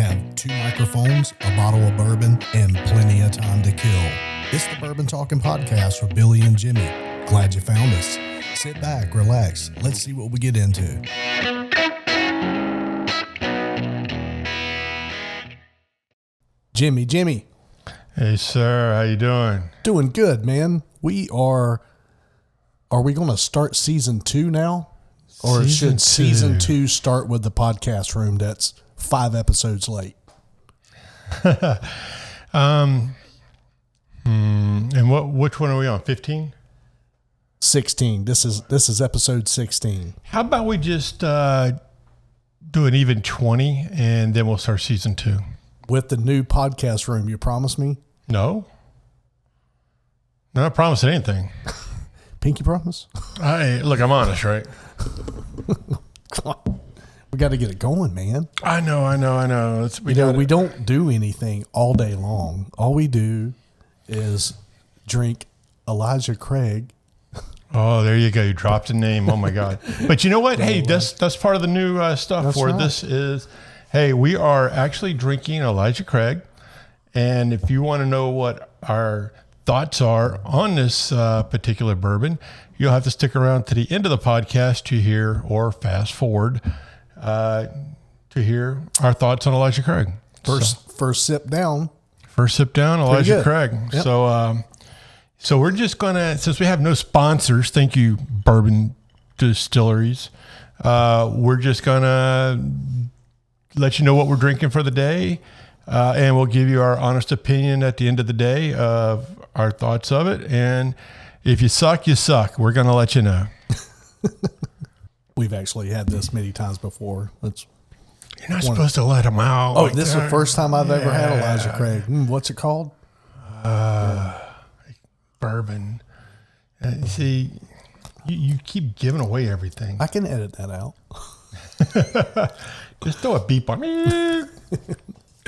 have 2 microphones, a bottle of bourbon, and plenty of time to kill. It's the Bourbon Talking Podcast with Billy and Jimmy. Glad you found us. Sit back, relax. Let's see what we get into. Jimmy. Hey, sir. How you doing? Doing good, man. Are we going to start season 2 now? Or should season 2 start with the podcast room that's 5 episodes late? And which one are we on? 15? 16. This is episode 16. How about we just do an even 20 and then we'll start season 2? With the new podcast room, you promise me? No. No, I promise anything. Pinky promise? Look, I'm honest, right? We got to get it going, man. I know. We don't do anything all day long. All we do is drink Elijah Craig. Oh, there you go. You dropped a name. Oh my God. But you know what? Hey, that's part of the new stuff that's for right. This is, hey, we are actually drinking Elijah Craig. And if you want to know what our thoughts are on this particular bourbon, you'll have to stick around to the end of the podcast to hear, or fast forward to hear our thoughts on Elijah Craig. First sip down. Elijah Craig. Yep. So we're just going to, since we have no sponsors, thank you, bourbon distilleries, we're just going to let you know what we're drinking for the day, and we'll give you our honest opinion at the end of the day of our thoughts of it. And if you suck, you suck. We're going to let you know. We've actually had this many times before. You're not supposed to let them out. Oh, this is the first time I've ever had Elijah Craig. What's it called? Bourbon. See, you keep giving away everything. I can edit that out. Just throw a beep on me.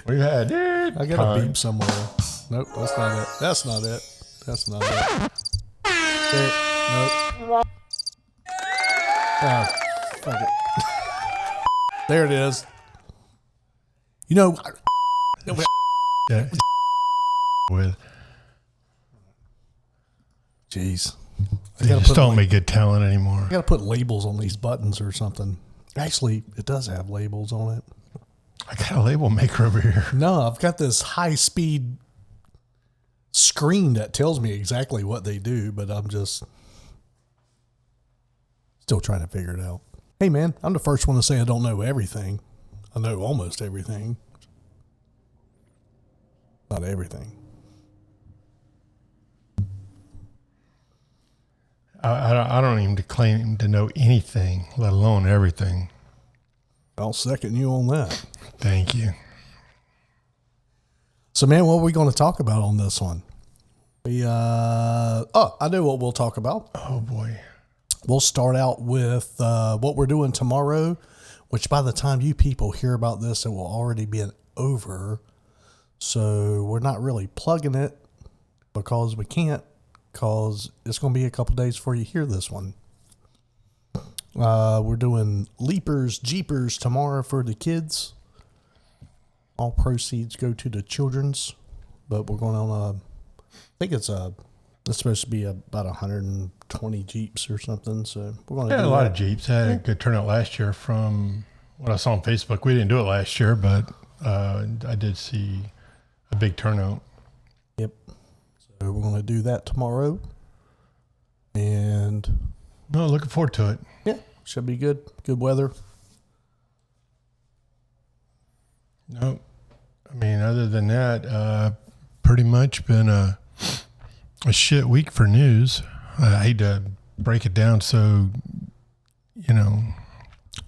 We had it. I got a beep somewhere. Nope, that's not it. Nope. Oh, fuck it. There it is. You know, Yeah. With. jeez. They just don't make good talent anymore. I got to put labels on these buttons or something. Actually, it does have labels on it. I got a label maker over here. No, I've got this high-speed screen that tells me exactly what they do, but I'm just still trying to figure it out. Hey, man, I'm the first one to say I don't know everything. I know almost everything. Not everything. I don't even claim to know anything, let alone everything. I'll second you on that. Thank you. So, man, what are we going to talk about on this one? I know what we'll talk about. Oh, boy. We'll start out with what we're doing tomorrow, which by the time you people hear about this, it will already be over. So we're not really plugging it because we can't, because it's going to be a couple days before you hear this one. We're doing Leeperz Jeepers tomorrow for the kids. All proceeds go to the children's, but we're going on I think it's supposed to be about 120 Jeeps or something. So we're going to do a lot of Jeeps. Had a good turnout last year from what I saw on Facebook. We didn't do it last year, but I did see a big turnout. Yep. So we're going to do that tomorrow. And No, looking forward to it. yeah, should be good. Good weather. No, I mean, other than that, pretty much been a shit week for news. I hate to break it down so,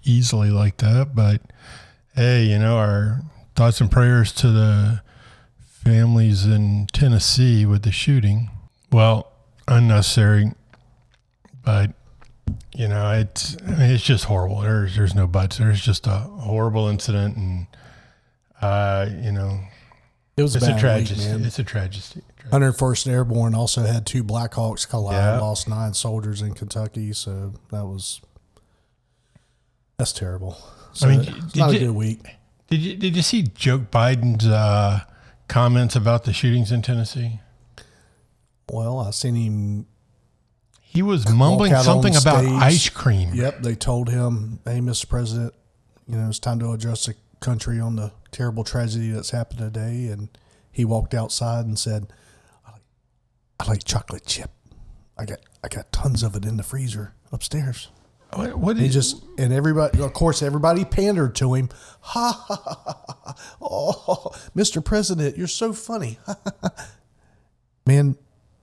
easily like that, but hey, our thoughts and prayers to the families in Tennessee with the shooting. Well, unnecessary, but it's just horrible. There's no buts. There's just a horrible incident, and It was it's a bad tragedy. week, man. It's a tragedy. 101st Airborne also had 2 Blackhawks collide, lost 9 soldiers in Kentucky. So that's terrible. So it's not a good week. Did you see Joe Biden's comments about the shootings in Tennessee? Well, I seen him. He was mumbling something about ice cream. Yep, they told him, "Hey, Mr. President, it's time to address the country on the terrible tragedy that's happened today." And he walked outside and said, "I like chocolate chip. I got tons of it in the freezer upstairs." And everybody, of course, everybody pandered to him. Ha ha ha ha! Oh, Mr. President, you're so funny. Man,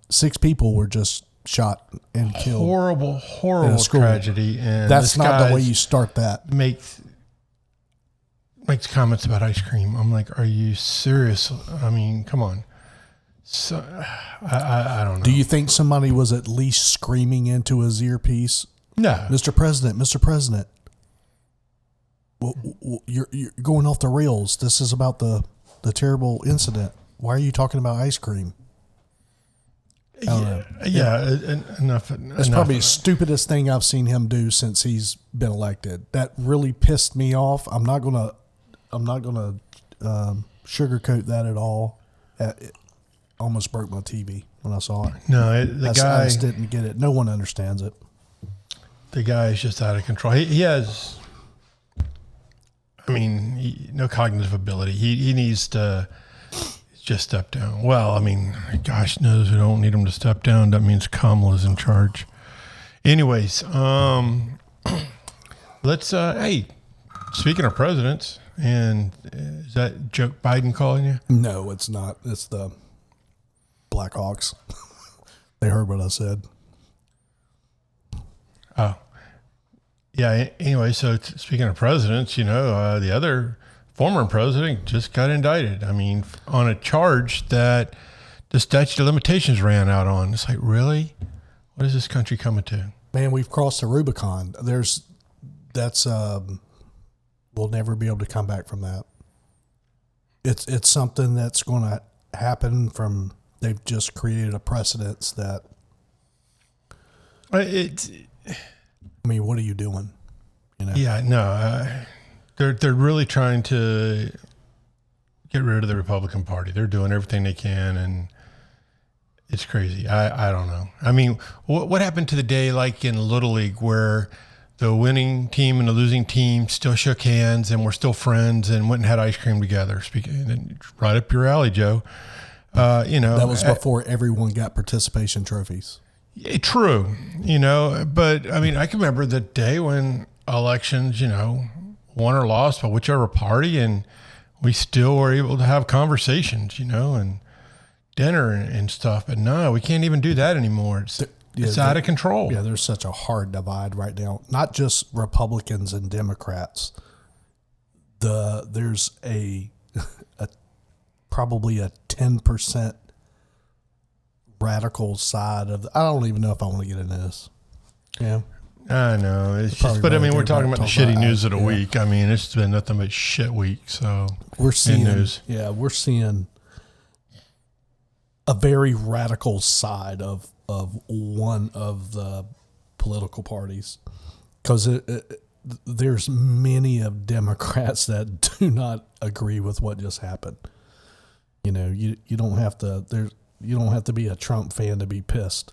6 people were just shot and killed. Horrible tragedy. And that's not the way you start that. Makes comments about ice cream. I'm like, are you serious? I mean, come on. So I don't know. Do you think somebody was at least screaming into his earpiece? No. Mr. President, well, you're going off the rails. This is about the terrible incident. Why are you talking about ice cream? Enough. That's probably the stupidest thing I've seen him do since he's been elected. That really pissed me off. I'm not gonna sugarcoat that at all. It almost broke my TV when I saw it. No, I just didn't get it. No one understands it. The guy is just out of control. He has, no cognitive ability. He needs to just step down. Well, gosh knows we don't need him to step down. That means Kamala's in charge. Anyways, let's, hey, speaking of presidents, and is that Joe Biden calling you? No, it's not. It's the Blackhawks. They heard what I said. Oh. Yeah, anyway, so speaking of presidents, the other former president just got indicted. On a charge that the statute of limitations ran out on. It's like, really? What is this country coming to? Man, we've crossed the Rubicon. We'll never be able to come back from that. It's something that's going to happen from, they've just created a precedence that. What are you doing? Yeah, no, they're really trying to get rid of the Republican Party. They're doing everything they can, and it's crazy. I don't know. What happened to the day like in Little League where the winning team and the losing team still shook hands and were still friends and went and had ice cream together? Speaking right up your alley, Joe. That was before everyone got participation trophies. True, but I can remember the day when elections, won or lost by whichever party, and we still were able to have conversations, and dinner and stuff. But no, we can't even do that anymore. It's out of control. Yeah, there's such a hard divide right now. Not just Republicans and Democrats. There's probably a 10% radical side of I don't even know if I want to get into this. Yeah. I know. It's just, but we're talking about the shitty news of the week. It's been nothing but shit week. So we're seeing news. Yeah, we're seeing a very radical side of one of the political parties, because there's many of Democrats that do not agree with what just happened. You don't have to. You don't have to be a Trump fan to be pissed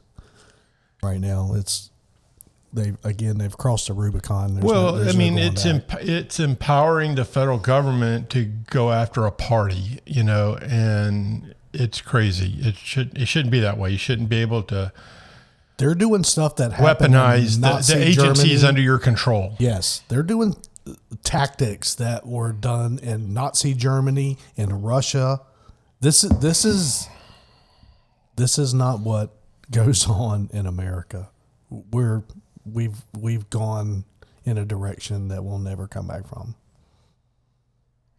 right now. They've crossed the Rubicon. It's empowering the federal government to go after a party, and it's crazy. It shouldn't be that way. You shouldn't be able to. They're doing stuff that weaponize the agencies Germany. Under your control. Yes, they're doing tactics that were done in Nazi Germany and Russia. This is not what goes on in America. We've gone in a direction that we'll never come back from.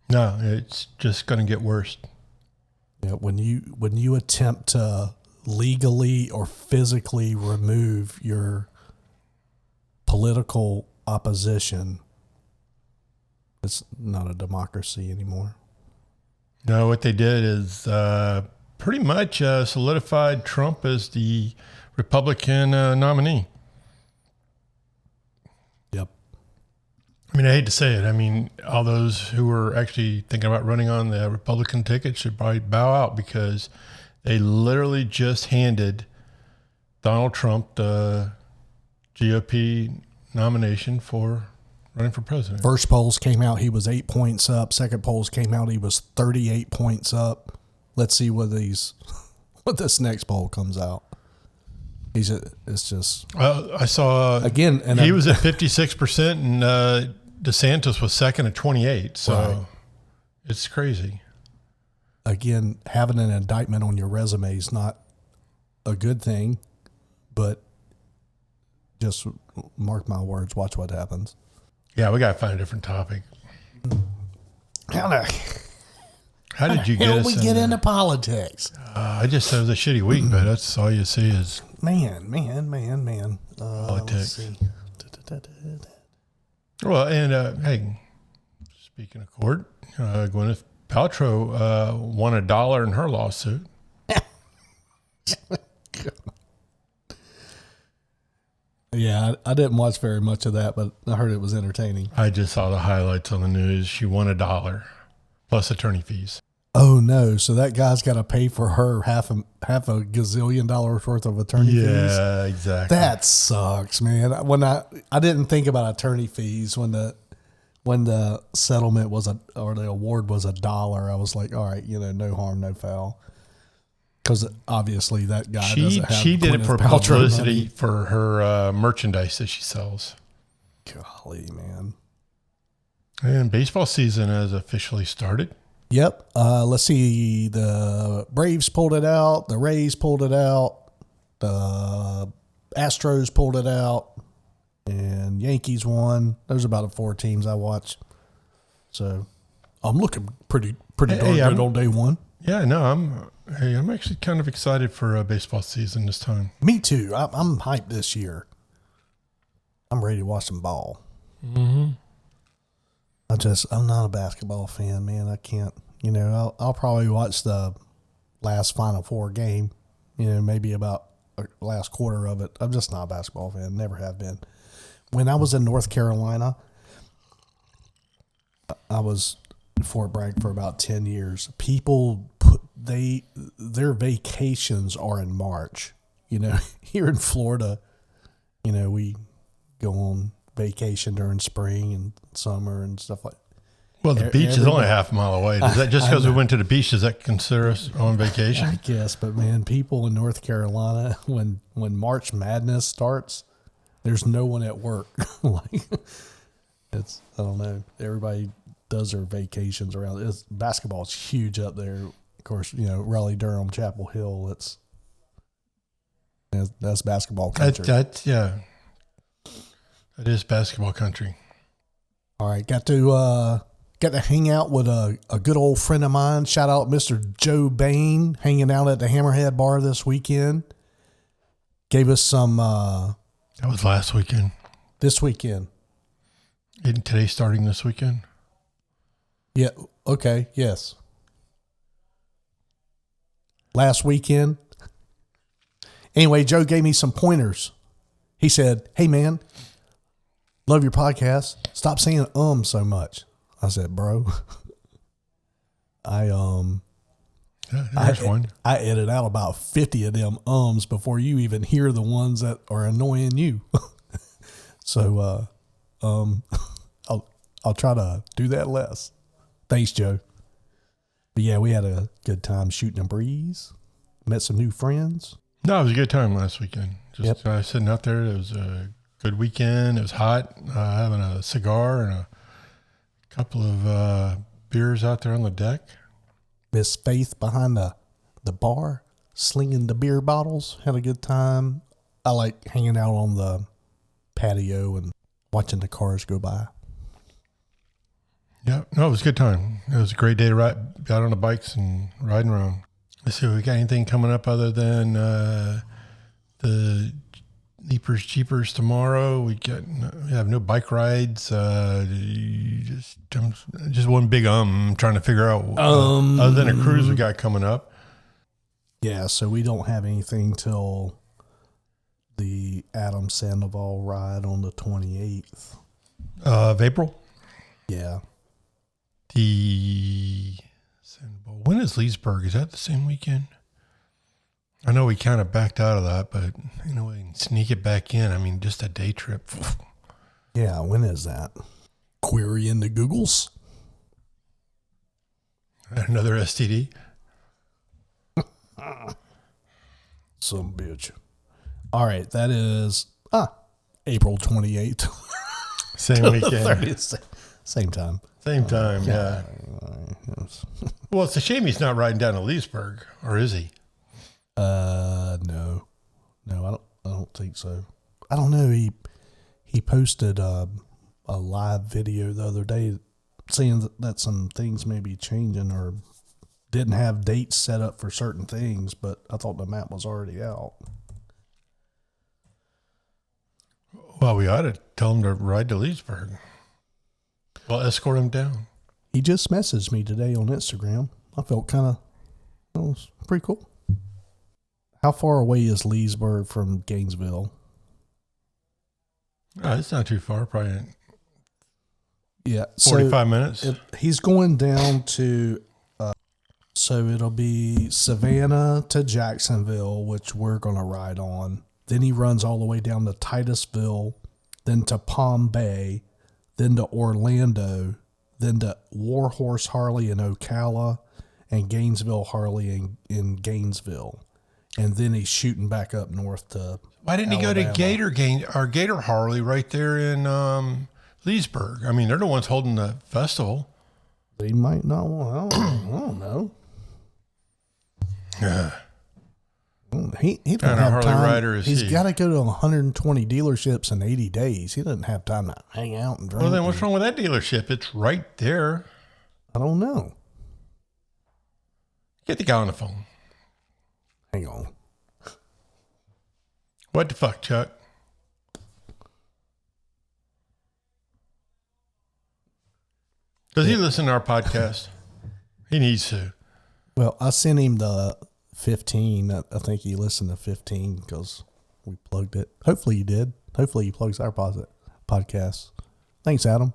No, it's just going to get worse. Yeah, when you attempt to legally or physically remove your political opposition, it's not a democracy anymore. No, what they did is pretty much solidified Trump as the Republican nominee. Yep. I mean, I hate to say it. I mean, all those who were actually thinking about running on the Republican ticket should probably bow out because they literally just handed Donald Trump the GOP nomination for running for president. First polls came out, he was 8 points up. Second polls came out, he was 38 points up. Let's see what this next poll comes out. It's just. I saw again, and he was at 56%, and DeSantis was second at 28. So right. It's crazy. Again, having an indictment on your resume is not a good thing, but just mark my words. Watch what happens. Yeah, we got to find a different topic. How did you get us? How we get into politics? I just said it was a shitty week, but that's all you see is man. politics. Well, and hey, speaking of court, Gwyneth Paltrow won $1 in her lawsuit. Yeah, I didn't watch very much of that, but I heard it was entertaining. I just saw the highlights on the news. She won $1 plus attorney fees. Oh no! So that guy's got to pay for her half a gazillion dollars worth of attorney fees. Yeah, exactly. That sucks, man. When I didn't think about attorney fees when the settlement was or the award was $1. I was like, all right, no harm, no foul. Because obviously that guy doesn't have. She did it for Paltrow publicity money. for her merchandise that she sells. Golly, man. And baseball season has officially started. Yep. Let's see. The Braves pulled it out. The Rays pulled it out. The Astros pulled it out. And Yankees won. Those are about the 4 teams I watch. So I'm looking pretty darn good on day one. Yeah, no, I'm actually kind of excited for baseball season this time. Me too. I'm hyped this year. I'm ready to watch some ball. Mm-hmm. I'm not a basketball fan, man. I can't, I'll probably watch the last Final Four game, maybe about the last quarter of it. I'm just not a basketball fan. Never have been. When I was in North Carolina, I was in Fort Bragg for about 10 years. People their vacations are in March. Here in Florida, we go on vacation during spring and summer and stuff like that. Well, the beach is only half a mile away. Does that just because we went to the beach, does that consider us on vacation? I guess, but man, people in North Carolina, when March Madness starts, there's no one at work. I don't know. Everybody does their vacations around. Basketball's huge up there. Of course, Raleigh, Durham, Chapel Hill. That's basketball country. That is basketball country. All right, got to hang out with a good old friend of mine. Shout out Mr. Joe Bain, hanging out at the Hammerhead Bar this weekend. Gave us some. That was last weekend. This weekend. Isn't today starting this weekend? Yeah. Okay. Yes. Last weekend. Anyway, Joe gave me some pointers. He said, "Hey, man. Love your podcast. Stop saying so much." I said, "Bro, There's one. I edit out about 50 of them before you even hear the ones that are annoying you." So, I'll try to do that less. Thanks, Joe. But yeah, we had a good time shooting a breeze. Met some new friends. No, it was a good time last weekend. Just Yep. Sitting out there. It was a good weekend. It was hot. Having a cigar and a couple of beers out there on the deck. Miss Faith behind the bar, slinging the beer bottles. Had a good time. I like hanging out on the patio and watching the cars go by. Yeah, no, it was a good time. It was a great day to ride out on the bikes and riding around. Let's see, we got anything coming up other than the Leeperz Jeepers tomorrow? We have no bike rides. Just one big trying to figure out other than a cruise we got coming up. Yeah, so we don't have anything till the Adam Sandoval ride on the 28th Of April. Yeah. The Sun Bowl. When is Leesburg? Is that the same weekend? I know we kind of backed out of that, but we can sneak it back in. I mean, just a day trip. Yeah, when is that? Query in the Googles. Another STD. Some bitch. All right, that is April 28th. Same weekend. Same time. Same time, yeah. Well, it's a shame he's not riding down to Leesburg, or is he? No, I don't think so. I don't know. He posted a live video the other day saying that some things may be changing or didn't have dates set up for certain things, but I thought the map was already out. Well, we ought to tell him to ride to Leesburg. Well, escort him down. He just messaged me today on Instagram. I felt it was pretty cool. How far away is Leesburg from Gainesville? It's not too far, probably Yeah. 45 minutes. He's going down to, so it'll be Savannah to Jacksonville, which we're going to ride on. Then he runs all the way down to Titusville, then to Palm Bay, then to Orlando, then to Warhorse Harley in Ocala, and Gainesville Harley in Gainesville. And then he's shooting back up north to Why didn't Alabama. he go to Gator Harley right there in Leesburg? I mean, they're the ones holding the festival. They might not want. I don't know. He don't Kind of have Harley time. rider is He's he? got to go to 120 dealerships in 80 days. He doesn't have time to hang out and drink. Well, then what's wrong with that dealership? It's right there. I don't know. Get the guy on the phone. Hang on. What the fuck, Chuck? Does he listen to our podcast? He needs to. Well, I sent him the 15. I think he listened to 15 because we plugged it. Hopefully he did. Hopefully he plugs our podcast. Thanks, Adam.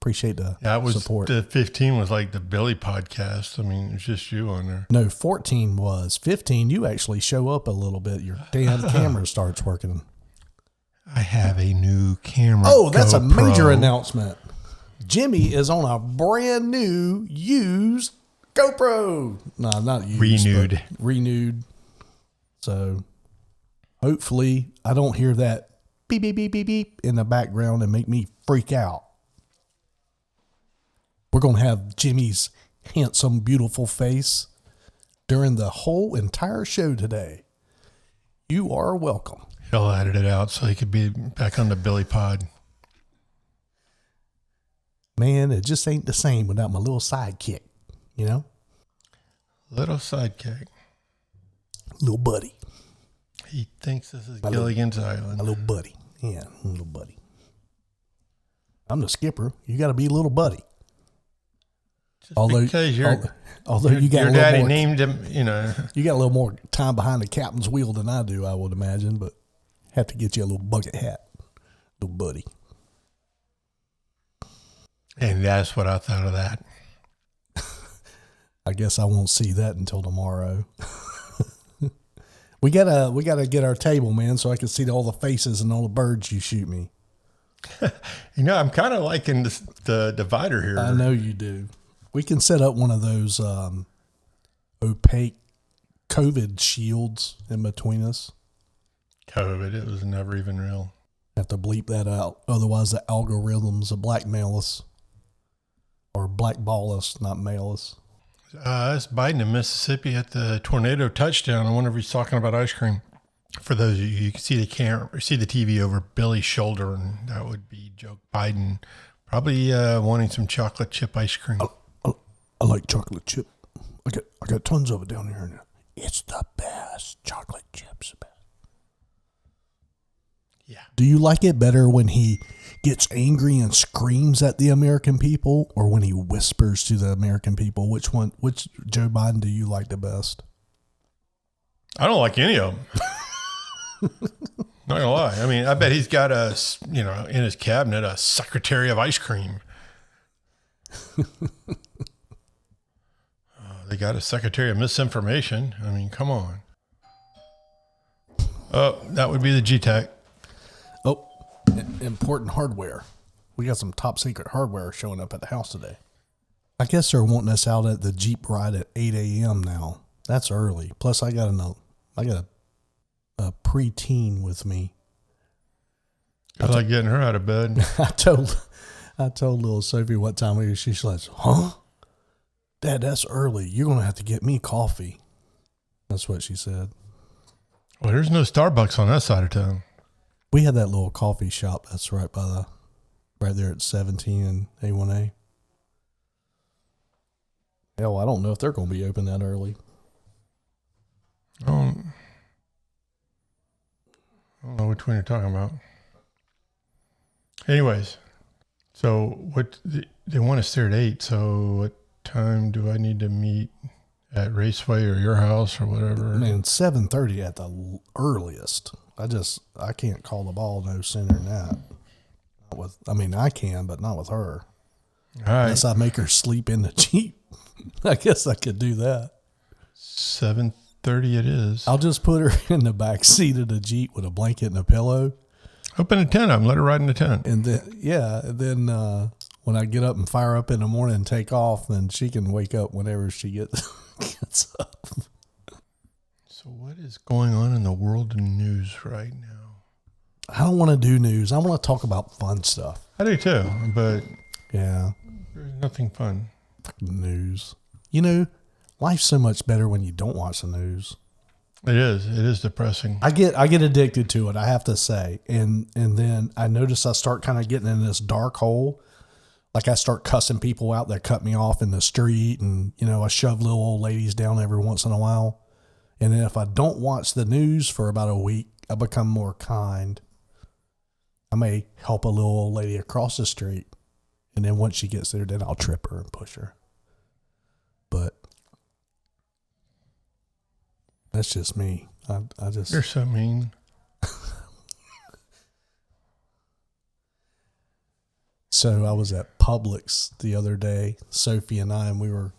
Appreciate the support. The 15 was like the Billy podcast. I mean, it's just you on there. No, 14 was. 15, you actually show up a little bit. Your damn camera starts working. I have a new camera. Oh, that's a GoPro. major announcement. Jimmy is on a brand new used GoPro. No, not used. Renewed. Renewed. So hopefully I don't hear that beep, beep, beep, beep, beep in the background and make me freak out. We're going to have Jimmy's handsome, beautiful face during the whole entire show today. You are welcome. He'll edit it out so he could be back on the Billy pod. Man, it just ain't the same without my little sidekick, you know? Little sidekick. Little buddy. He thinks this is Gilligan's Island. My little buddy. Yeah, little buddy. I'm the skipper. You got to be a little buddy. Because you got your a little daddy more, named him, you know. You got a little more time behind the captain's wheel than I do, I would imagine, but have to get you a little bucket hat, little buddy. And that's what I thought of that. I guess I won't see that until tomorrow. We gotta get our table, man, so I can see all the faces and all the birds you shoot me. You know, I'm kind of liking the divider here. I know you do. We can set up one of those opaque COVID shields in between us. COVID, it was never even real. Have to bleep that out. Otherwise, the algorithms will blackmail us. Or blackball us, not mail us. It's Biden in Mississippi at the tornado touchdown. I wonder if he's talking about ice cream. For those of you can see the camera, see the TV over Billy's shoulder, and that would be Joe Biden probably wanting some chocolate chip ice cream. I like chocolate chip. I got tons of it down here now. It's the best. Chocolate chips. Yeah. Do you like it better when he gets angry and screams at the American people, or when he whispers to the American people? Which Joe Biden do you like the best? I don't like any of them. Not gonna lie. I mean, I bet he's got in his cabinet, a secretary of ice cream. They got a secretary of misinformation. I mean, come on. Oh, that would be the G-Tech. Oh, important hardware. We got some top secret hardware showing up at the house today. I guess they're wanting us out at the Jeep ride at 8 a.m. now. That's early. Plus, I got a preteen with me. I like getting her out of bed. I told little Sophie what time we were. She's like, huh? Dad, that's early. You're going to have to get me coffee. That's what she said. Well, there's no Starbucks on that side of town. We had that little coffee shop that's right there at 17 and A1A. Hell, I don't know if they're going to be open that early. I don't know which one you're talking about. Anyways, so what they want us there at 8. So what time do I need to meet at Raceway or your house or whatever? Man, 7:30 at the earliest. I can't call the ball no sooner than that. I can, but not with her. All right. Unless I make her sleep in the Jeep. I guess I could do that. 7:30 it is. I'll just put her in the back seat of the Jeep with a blanket and a pillow. Open a tent up and let her ride in the tent. And then, when I get up and fire up in the morning and take off, then she can wake up whenever she gets up. So what is going on in the world of news right now? I don't want to do news. I want to talk about fun stuff. I do too, but yeah, there's nothing fun. Fucking news. Life's so much better when you don't watch the news. It is depressing. I get addicted to it, I have to say. And then I notice I start kind of getting in this dark hole. Like I start cussing people out that cut me off in the street, and I shove little old ladies down every once in a while. And then if I don't watch the news for about a week, I become more kind. I may help a little old lady across the street, and then once she gets there, then I'll trip her and push her. But that's just me. I just... You're so mean. So I was at Publix the other day, Sophie and I, and we were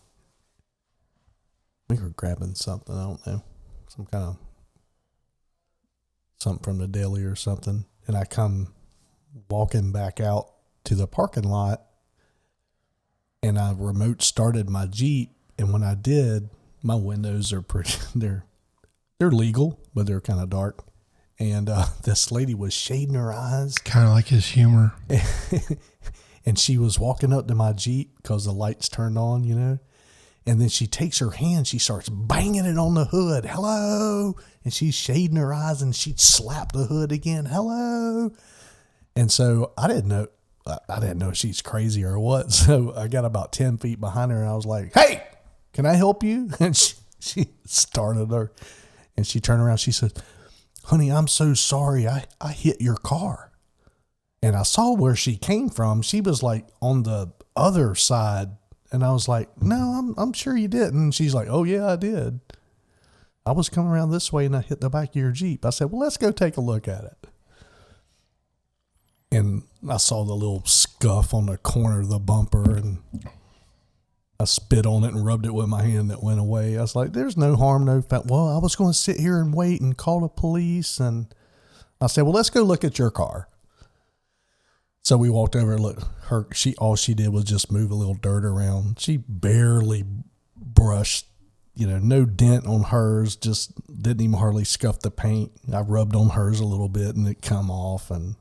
grabbing something. I don't know, some kind of something from the deli or something. And I come walking back out to the parking lot, and I remote started my Jeep. And when I did, my windows are they're legal, but they're kind of dark. And this lady was shading her eyes. Kind of like his humor. And she was walking up to my Jeep because the lights turned on, And then she takes her hand, she starts banging it on the hood. Hello. And she's shading her eyes, and she'd slap the hood again. Hello. And so I didn't know if she's crazy or what. So I got about 10 feet behind her, and I was like, hey, can I help you? And she started her, and she turned around. She said, honey, I'm so sorry. I hit your car. And I saw where she came from. She was like on the other side. And I was like, no, I'm sure you didn't. And she's like, oh yeah, I did. I was coming around this way and I hit the back of your Jeep. I said, well, let's go take a look at it. And I saw the little scuff on the corner of the bumper, and I spit on it and rubbed it with my hand. That went away. I was like, there's no harm, no foul. Well, I was going to sit here and wait and call the police. And I said, well, let's go look at your car. So we walked over and looked. All she did was just move a little dirt around. She barely brushed, no dent on hers. Just didn't even hardly scuff the paint. I rubbed on hers a little bit, and it come off. And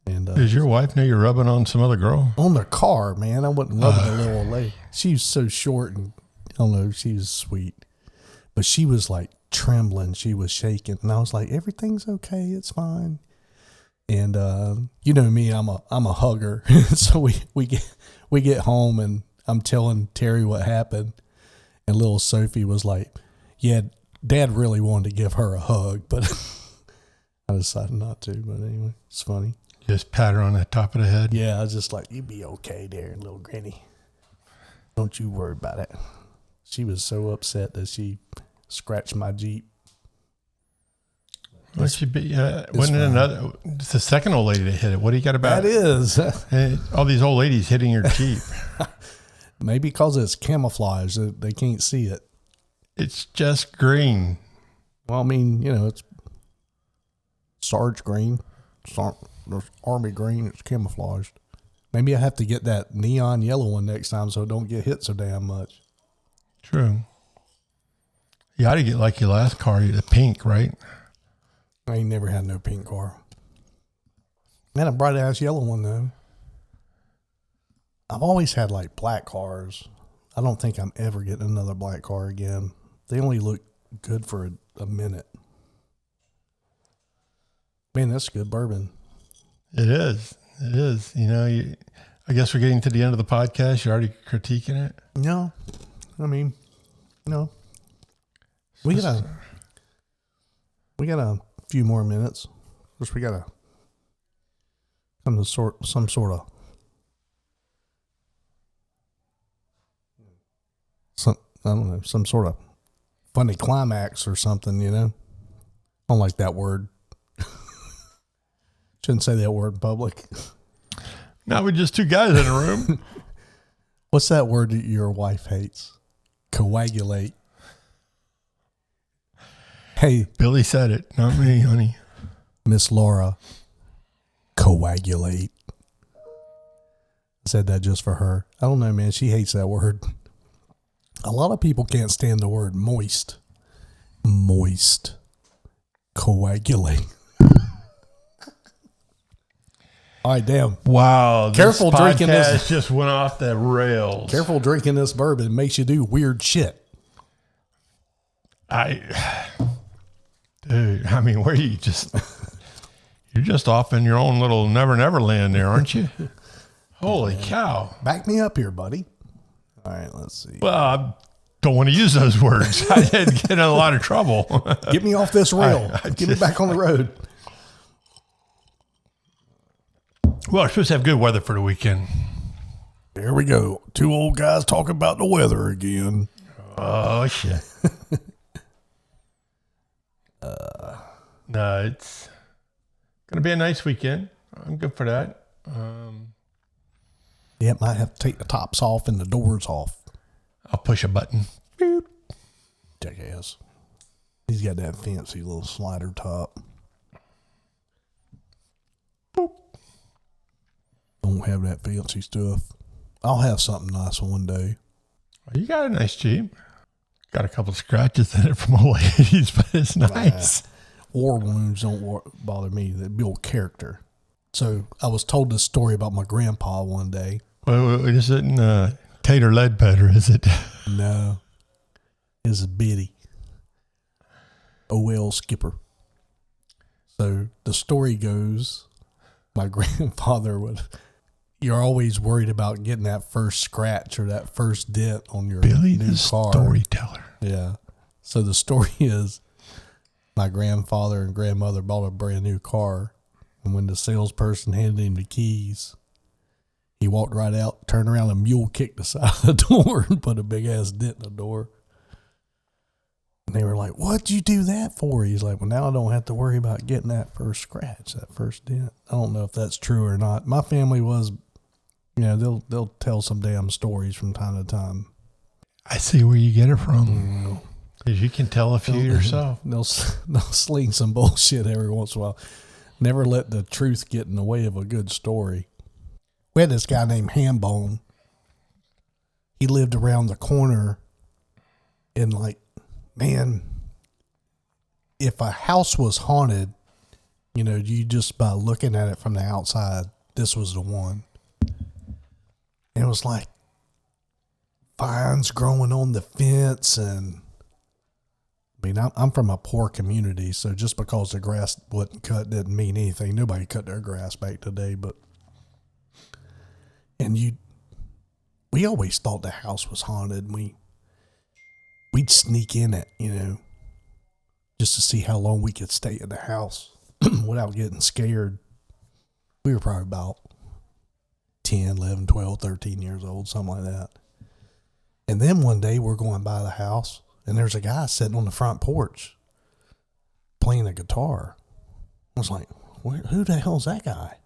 does your wife know you're rubbing on some other girl? On the car, man. I wasn't rubbing a little old lady. She was so short, and I don't know. She was sweet, but she was like trembling. She was shaking, and I was like, everything's okay. It's fine. And you know me, I'm a hugger. So we get home, and I'm telling Terry what happened, and little Sophie was like, yeah, Dad really wanted to give her a hug, but I decided not to. But anyway, it's funny. Just pat her on the top of the head. Yeah, I was just like, you be okay there, little granny. Don't you worry about it. She was so upset that she scratched my Jeep. What should be? Wasn't it another? It's the second old lady that hit it. What do you got about that? Is all these old ladies hitting your Jeep? maybe because it's camouflage, they can't see it. It's just green. Well, I mean, it's Sarge green, there's army green. It's camouflaged. Maybe I have to get that neon yellow one next time so it don't get hit so damn much. True. You ought to get like your last car, the pink, right? I ain't never had no pink car. I had a bright ass yellow one though. I've always had like black cars. I don't think I'm ever getting another black car again. They only look good for a minute. Man, that's good bourbon. It is. It is. I guess we're getting to the end of the podcast. You're already critiquing it? No. I mean, no. We got a few more minutes. Of course, we got to come to some sort of some sort of funny climax or something, I don't like that word. Shouldn't say that word in public. Not with just two guys in a room. What's that word that your wife hates? Coagulate. Hey. Billy said it, not me, honey. Miss Laura, coagulate. I said that just for her. I don't know, man. She hates that word. A lot of people can't stand the word moist. Moist. Coagulate. All right, damn. Wow. Careful this drinking this. podcast just went off the rails. Careful drinking this bourbon. It makes you do weird shit. Dude, I mean, where you just, you're just off in your own little never land there, aren't you? Holy cow. Back me up here, buddy. All right, let's see. Well, I don't want to use those words. I'd get in a lot of trouble. Get me off this rail. Get me back on the road. Well, we're supposed to have good weather for the weekend. There we go. Two old guys talking about the weather again. Oh, shit. No, it's going to be a nice weekend. I'm good for that. Yeah, might have to take the tops off and the doors off. I'll push a button. Beep. Jackass. He's got that fancy little slider top. Boop. Don't have that fancy stuff. I'll have something nice one day. Well, you got a nice Jeep. Got a couple of scratches in it from old ladies, but it's nice. War wounds don't bother me. They build character. So I was told this story about my grandpa one day. Well, it isn't Tater Ledbetter, is it? No. It's Biddy. O.L. Skipper. So the story goes, my grandfather would... You're always worried about getting that first scratch or that first dent on your Billy new the car. Storyteller. Yeah. So the story is my grandfather and grandmother bought a brand new car. And when the salesperson handed him the keys, he walked right out, turned around, and mule kicked the side of the door and put a big ass dent in the door. And they were like, "What'd you do that for?" He's like, "Well, now I don't have to worry about getting that first scratch, that first dent." I don't know if that's true or not. My family was, they'll tell some damn stories from time to time. I see where you get it from. Because you can tell a few yourself. They'll sling some bullshit every once in a while. Never let the truth get in the way of a good story. We had this guy named Hambone. He lived around the corner, and man, if a house was haunted, you just by looking at it from the outside, this was the one. And it was like vines growing on the fence, and I mean, I'm from a poor community, so just because the grass wasn't cut didn't mean anything. Nobody cut their grass back today, we always thought the house was haunted. And we'd sneak in it, just to see how long we could stay in the house without getting scared. We were probably about 10, 11, 12, 13 years old, something like that. And then one day we're going by the house, and there's a guy sitting on the front porch playing a guitar. I was like, who the hell's that guy?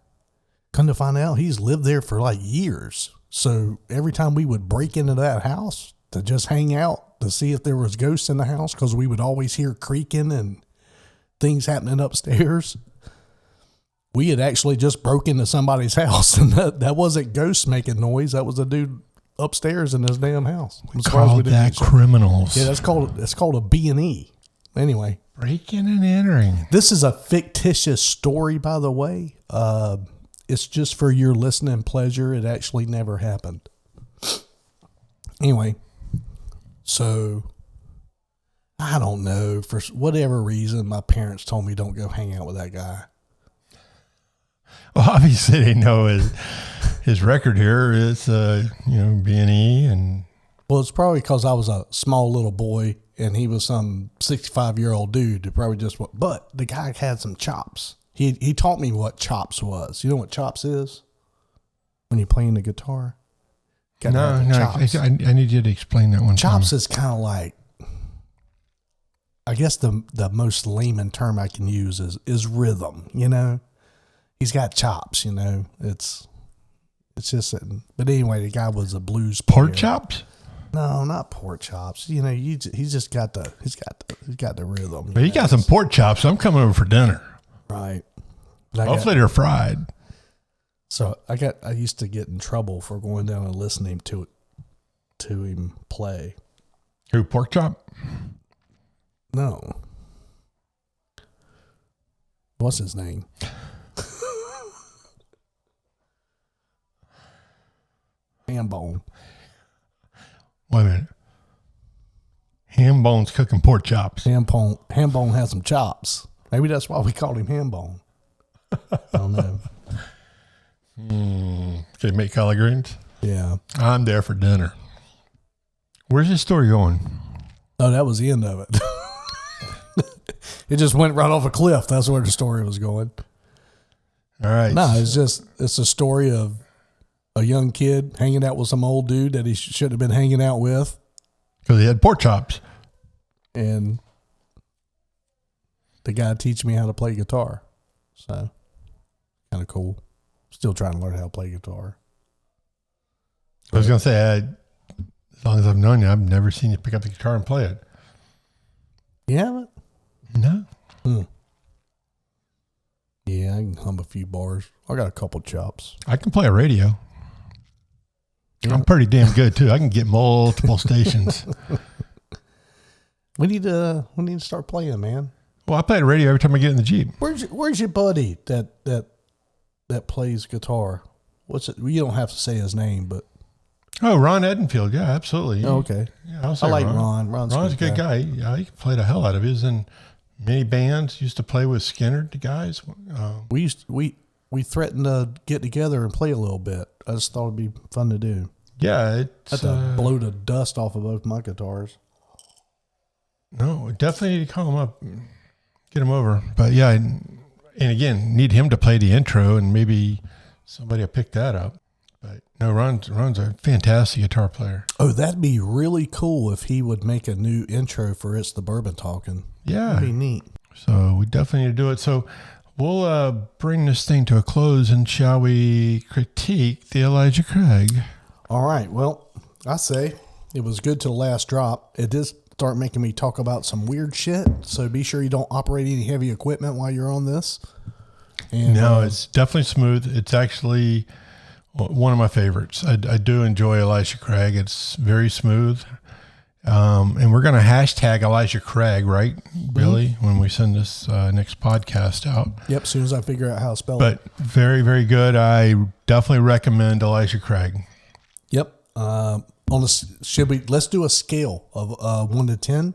Come to find out, he's lived there for like years. So every time we would break into that house to just hang out to see if there was ghosts in the house, because we would always hear creaking and things happening upstairs. We had actually just broke into somebody's house, and that wasn't ghosts making noise. That was a dude upstairs in his damn house. We called that criminals. Yeah, that's called a B&E. Anyway. Breaking and entering. This is a fictitious story, by the way. It's just for your listening pleasure. It actually never happened. Anyway, so I don't know. For whatever reason, my parents told me don't go hang out with that guy. Well, obviously they know his record here is, B&E and. Well, it's probably because I was a small little boy and he was some 65-year-old dude who probably just. But the guy had some chops. He taught me what chops was. You know what chops is? When you're playing the guitar. No. I need you to explain that one. Chops is kind of like. I guess the most layman term I can use is rhythm. You know. He's got chops, you know. It's just, but anyway, the guy was a blues player. Pork chops? No, not pork chops. You know, he's just got the rhythm. But he got some pork chops. I'm coming over for dinner. Right. Hopefully they're fried. So I used to get in trouble for going down and listening to him play. Who, pork chop? No. What's his name? Ham bone. Wait a minute. Ham bone's cooking pork chops. Ham bone has some chops. Maybe that's why we called him ham bone. I don't know. Can you make collard greens? Yeah. I'm there for dinner. Where's this story going? Oh, that was the end of it. It just went right off a cliff. That's where the story was going. All right. No, it's a story of a young kid hanging out with some old dude that he shouldn't have been hanging out with. Because he had pork chops. And the guy teach me how to play guitar. So, kind of cool. Still trying to learn how to play guitar. I was going to say, as long as I've known you, I've never seen you pick up the guitar and play it. You haven't? No. Yeah, I can hum a few bars. I got a couple chops. I can play a radio. Yeah. I'm pretty damn good too. I can get multiple stations. We need to start playing, man. Well, I play the radio every time I get in the Jeep. Where's your buddy that plays guitar? What's it? You don't have to say his name, but Ron Edenfield. Yeah, absolutely. Oh, okay. Yeah, I like Ron. Ron's a good guy. Yeah, he can play the hell out of it. He was in many bands. Used to play with Skinner, the guys. We threatened to get together and play a little bit. I just thought it'd be fun to do. Yeah, it's I had to blow the dust off of both my guitars. No, we definitely need to call him up, get him over. But yeah, and again, need him to play the intro, and maybe somebody will pick that up. But no, Ron's a fantastic guitar player. Oh, that'd be really cool if he would make a new intro for It's the Bourbon Talking. Yeah, that'd be neat. So we definitely need to do it. So we'll bring this thing to a close, and shall we critique the Elijah Craig? All right. Well, I say it was good to the last drop. It did start making me talk about some weird shit. So be sure you don't operate any heavy equipment while you're on this. And, no, it's definitely smooth. It's actually one of my favorites. I do enjoy Elijah Craig. It's very smooth. And we're going to hashtag Elijah Craig, right, Billy, when we send this next podcast out. Yep, as soon as I figure out how to spell it. But very, very good. I definitely recommend Elijah Craig. Yep. Let's do a scale of 1 to 10.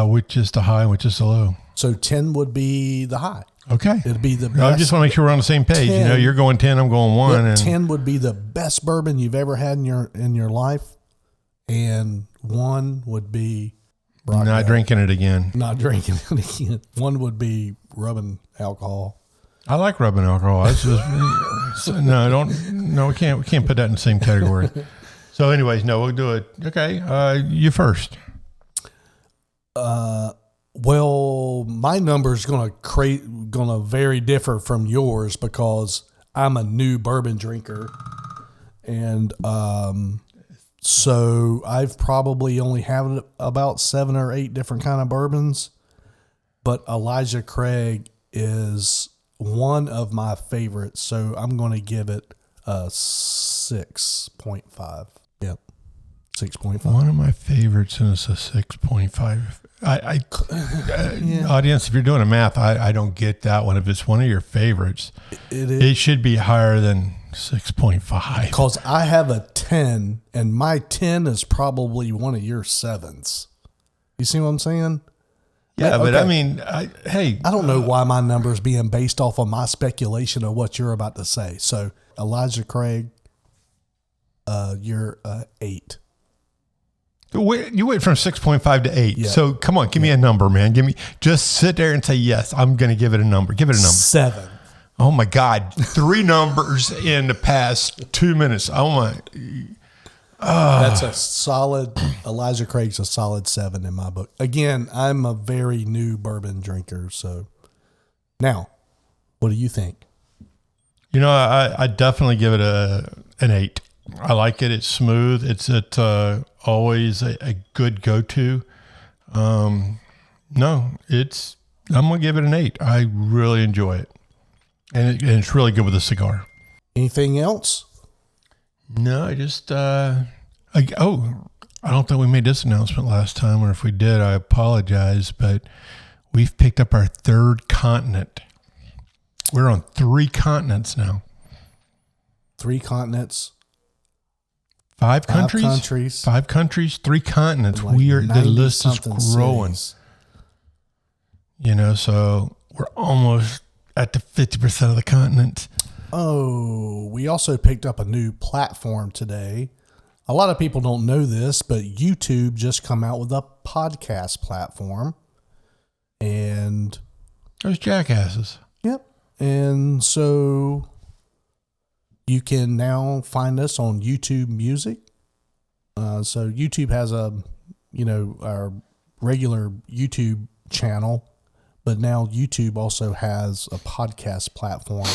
Which is the high, which is the low. So 10 would be the high. Okay. It'd be the best. I just want to make sure we're on the same page. 10, you're going 10, I'm going 1. Yep, and 10 would be the best bourbon you've ever had in your life. And 1 would be not drinking it again. Not drinking it again. 1 would be rubbing alcohol. I like rubbing alcohol. It's just, we can't put that in the same category. So anyways, no, we'll do it. Okay. You first. Well, my number is going to going to vary differ from yours because I'm a new bourbon drinker. And so I've probably only had about 7 or 8 different kind of bourbons. But Elijah Craig is one of my favorites. So I'm going to give it a 6.5. Yep. 6.5. One of my favorites, and it's a 6.5. Audience, if you're doing a math, I don't get that one. If it's one of your favorites, it should be higher than 6.5. Because I have a 10, and my 10 is probably one of your 7s. You see what I'm saying? Yeah, but okay. I mean, hey. I don't know why my number is being based off of my speculation of what you're about to say. So, Elijah Craig, you're 8. You went from 6.5 to 8. Yeah. So come on, give me a number, man. Just sit there and say, yes, I'm going to give it a number. Give it a number. 7. Oh my God. 3 numbers in the past 2 minutes. Oh my. That's a solid, Elijah Craig's a solid 7 in my book. Again, I'm a very new bourbon drinker. So now, what do you think? You know, I definitely give it an 8. I like it. It's smooth. It's always a good go-to. I'm going to give it an 8. I really enjoy it. And it's really good with a cigar. Anything else? No, I just, I don't think we made this announcement last time, or if we did, I apologize, but we've picked up our 3rd continent. We're on 3 continents now. 3 continents. 5 countries? 5 countries, 3 continents. Like the list is growing. Cities. You know, so we're almost at the 50% of the continent. Oh, we also picked up a new platform today. A lot of people don't know this, but YouTube just come out with a podcast platform. And those jackasses. Yep. And so you can now find us on YouTube Music. So YouTube has our regular YouTube channel, but now YouTube also has a podcast platform.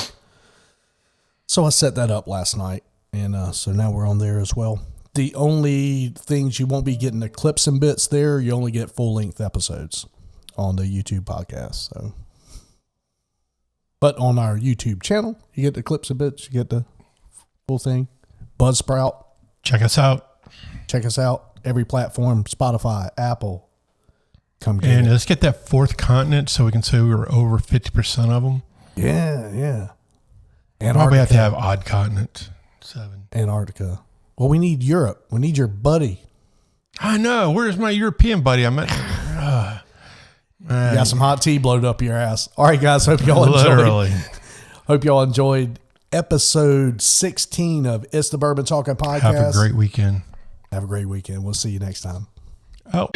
So I set that up last night, and so now we're on there as well. The only things you won't be getting the clips and bits there, you only get full-length episodes on the YouTube podcast. So, but on our YouTube channel, you get the clips and bits, you get the full thing. Buzzsprout. Check us out. Every platform, Spotify, Apple. Come get and it. Let's get that 4th continent so we can say we were over 50% of them. Yeah. Probably have to have odd continent. 7. Antarctica. Well, we need Europe. We need your buddy. I know. Where's my European buddy? You got some hot tea blowed up your ass. All right, guys. Hope y'all enjoyed episode 16 of It's the Bourbon Talking Podcast. Have a great weekend. We'll see you next time. Oh.